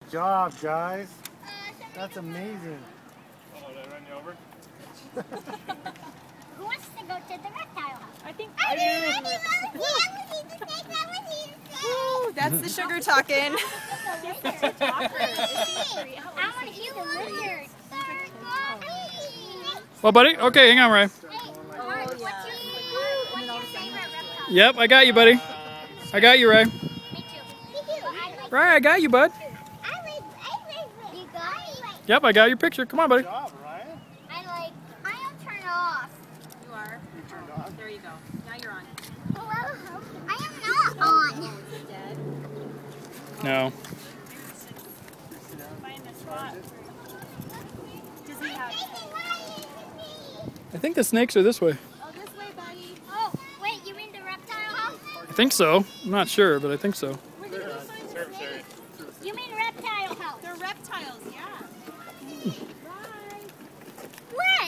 job, guys. That's amazing. Oh, did I run you over? Who wants to go to the reptile house? I think I do. Ooh, that's the sugar talking. I want to see the lizard. Well, buddy. Okay, hang on, Ray. What's your favorite reptile? Yep, I got you, buddy. I got you, Ray. Me too. Ray, I got you, bud. You got it? Yep, I got your picture. Come on, buddy. Good job, Ryan. I am turned off. You are? You turned on. There you go. Now you're on. I am not on. Dead. No. Find a spot. Does he have... I think the snakes are this way. Oh, this way, buddy. Oh, wait, you mean the reptile house? I think so. I'm not sure, but I think so. We're going to go find the snake. You mean reptile house? They're reptiles, yeah.